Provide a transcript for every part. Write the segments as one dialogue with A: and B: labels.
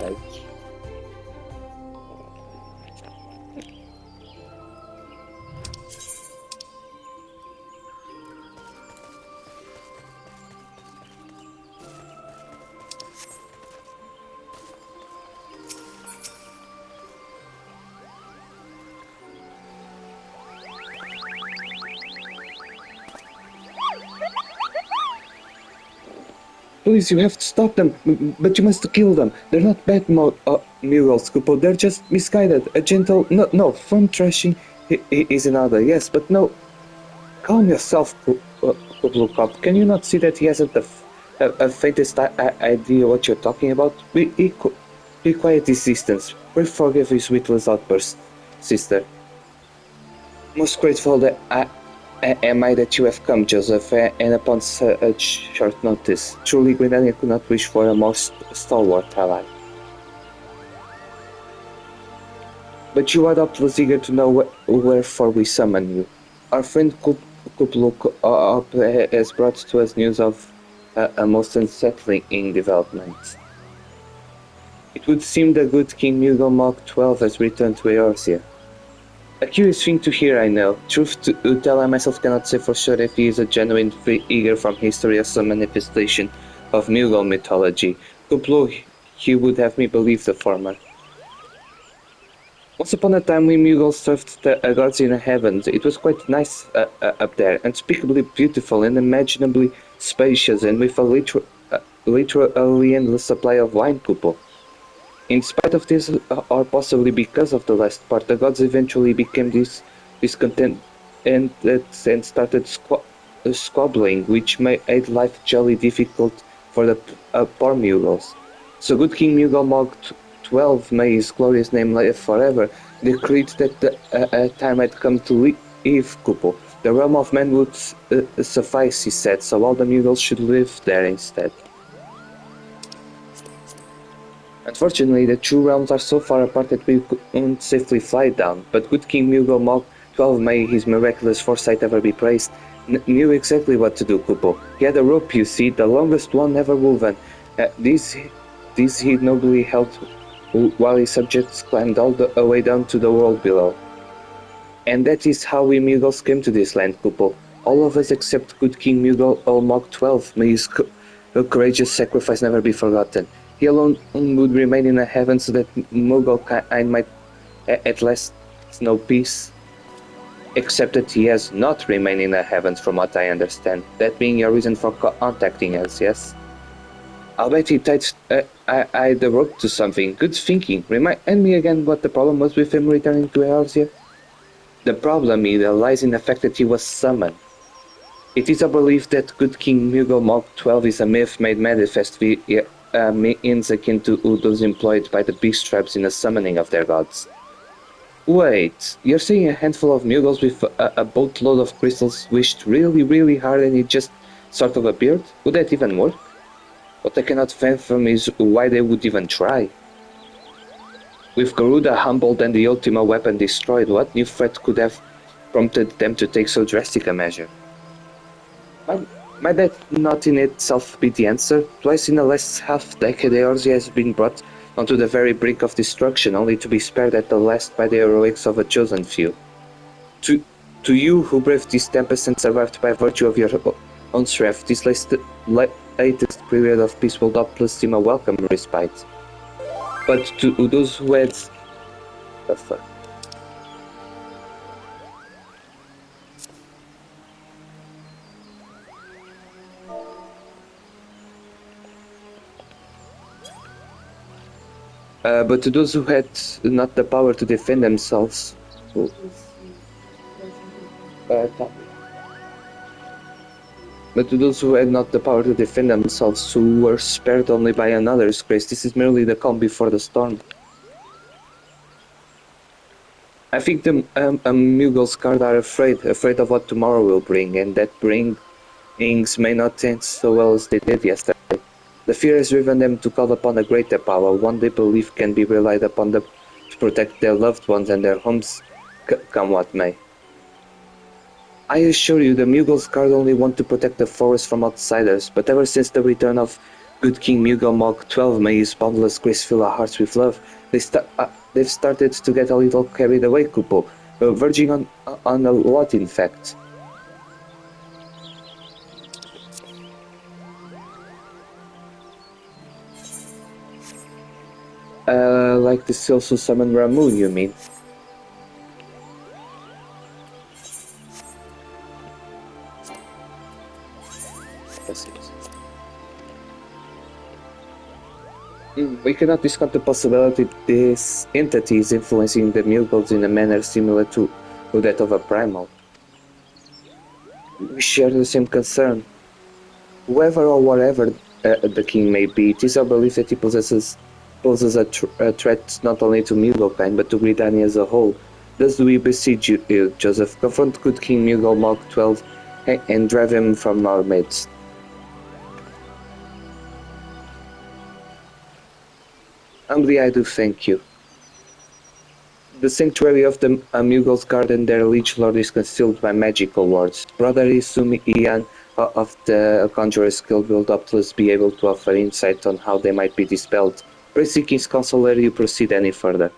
A: Like, please, you have to stop them, but you must kill them. They're not bad murals, Kupo. They're just misguided. A gentle, no, firm thrashing is another, yes, but no. Calm yourself, Kupo Cop. Can you not see that he hasn't a faintest idea what you're talking about? Be quiet this distance. Pray forgive his witless outburst, sister. Most grateful that am I that you have come, Joseph, and upon such short notice. Truly, Grenadier could not wish for a more stalwart ally. But you are doubtless eager to know wherefore we summon you. Our friend Kupluk has brought to us news of a most unsettling development. It would seem the good King Mughal Mark XII has returned to Eorzea. A curious thing to hear, I know. Truth to tell, I myself cannot say for sure if he is a genuine free eager from history or some manifestation of Mughal mythology. Kuplu, he would have me believe the former. Once upon a time, we Mughals served the gods in the heavens. It was quite nice up there, unspeakably beautiful, unimaginably spacious, and with a literally endless supply of wine, Kupo. In spite of this, or possibly because of the last part, the gods eventually became discontent and started squabbling, which made life jolly difficult for the poor Mughals. So good King Mughal Mog XII, may his glorious name live forever, decreed that the time had come to leave Kupo. The realm of men would suffice, he said, so all the Mughals should live there instead. Unfortunately, the two realms are so far apart that we couldn't safely fly down, but good King Mughal Mog XII, may his miraculous foresight ever be praised, knew exactly what to do, Kupo. He had a rope, you see, the longest one ever woven. This he nobly held while his subjects climbed all the way down to the world below. And that is how we Mughals came to this land, Kupo. All of us except good King Mughal Mog XII, may his courageous sacrifice never be forgotten. He alone would remain in the heavens so that Mughal kind might at last know peace. Except that he has not remained in the heavens from what I understand. That being your reason for contacting us, yes? I'll bet he tied the rope to something. Good thinking. Remind me again what the problem was with him returning to Eorzea? The problem either lies in the fact that he was summoned. It is a belief that good King Mughal Mog XII is a myth made manifest via means akin to those employed by the beast tribes in the summoning of their gods. Wait, you're saying a handful of Mughals with a boatload of crystals wished really, really hard and it just sort of appeared? Would that even work? What I cannot fathom is why they would even try. With Garuda humbled and the Ultima weapon destroyed, what new threat could have prompted them to take so drastic a measure? Might that not in itself be the answer? Twice in the last half-decade, Eorzea has been brought onto the very brink of destruction, only to be spared at the last by the heroics of a chosen few. To you who braved this tempest and survived by virtue of your own strength, this latest period of peace will doubtless seem a welcome respite. But to those who had... The fuck? But to those who had not the power to defend themselves... But to those who had not the power to defend themselves, who were spared only by another's grace, this is merely the calm before the storm. I think the Mughal's guard are afraid of what tomorrow will bring, and that bringings may not end so well as they did yesterday. The fear has driven them to call upon a greater power, one they believe can be relied upon to protect their loved ones and their homes, come what may. I assure you, the Mughal's guard only want to protect the forest from outsiders, but ever since the return of Good King Mugel 12 may his boundless grace fill our hearts with love. They've started to get a little carried away, Kupo, verging on a lot, in fact. Like the Silsu summon Ramu, you mean? We cannot discount the possibility this entity is influencing the Mugels in a manner similar to that of a primal. We share the same concern. Whoever or whatever the king may be, it is our belief that he poses a threat not only to Mughal but to Gridani as a whole. Thus do we beseech you, Joseph, confront good King Mughal Mog 12 and drive him from our midst. Humbly I do thank you. The sanctuary of the Mughal's garden, their liege lord, is concealed by magical wards. Brother Isumi Ian of the Conjurer's Guild will doubtless be able to offer insight on how they might be dispelled. Pray seek his counsel ere you proceed any further.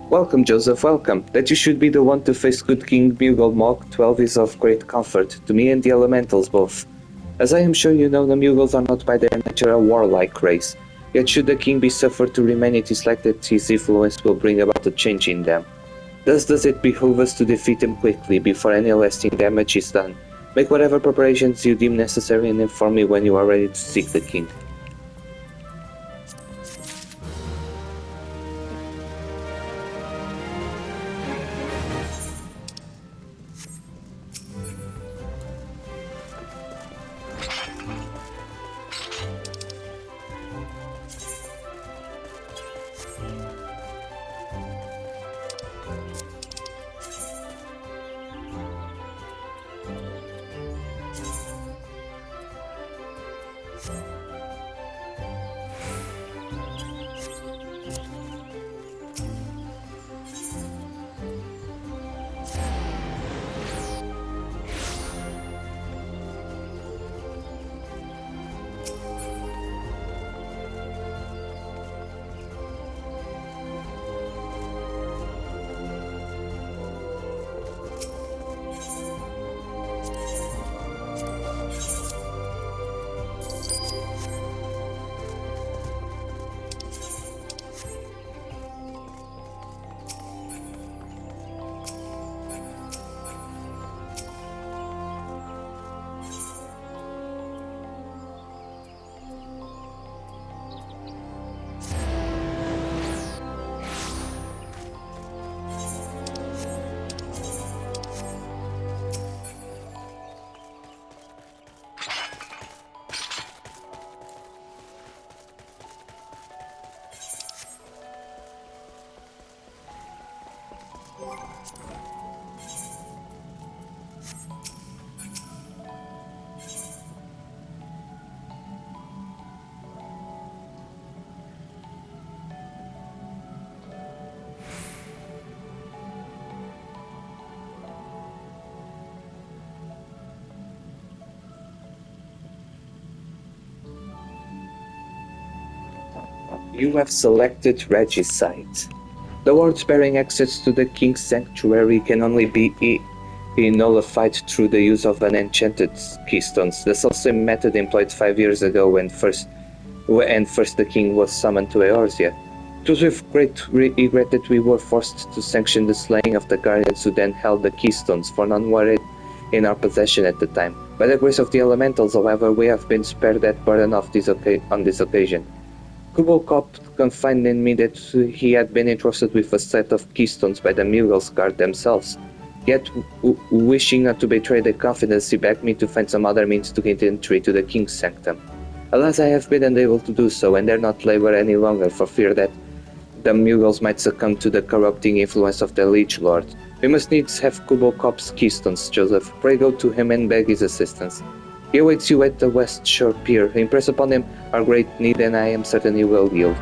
A: Welcome, Joseph, welcome. That you should be the one to face good King Mughal Mog 12 is of great comfort, to me and the elementals both. As I am sure you know, the Mughals are not by their nature a warlike race. Yet should the king be suffered to remain, it is like that his influence will bring about a change in them. Thus does it behoove us to defeat him quickly, before any lasting damage is done. Make whatever preparations you deem necessary and inform me when you are ready to seek the king. You have selected Regicide. The wards bearing access to the King's Sanctuary can only be nullified through the use of unenchanted keystones, the same method employed 5 years ago when first the king was summoned to Eorzea. It was with great regret that we were forced to sanction the slaying of the guardians who then held the keystones, for none were in our possession at the time. By the grace of the elementals, however, we have been spared that burden on this occasion. Kubo confided in me that he had been entrusted with a set of keystones by the Mughals guard themselves. Yet, wishing not to betray their confidence, he begged me to find some other means to gain entry to the King's sanctum. Alas, I have been unable to do so, and dare not labor any longer for fear that the Mughals might succumb to the corrupting influence of the Liege Lord. We must needs have Kubo Kop's keystones, Joseph. Pray go to him and beg his assistance. He awaits you at the West Shore Pier. Impress upon him our great need, and I am certain he will yield.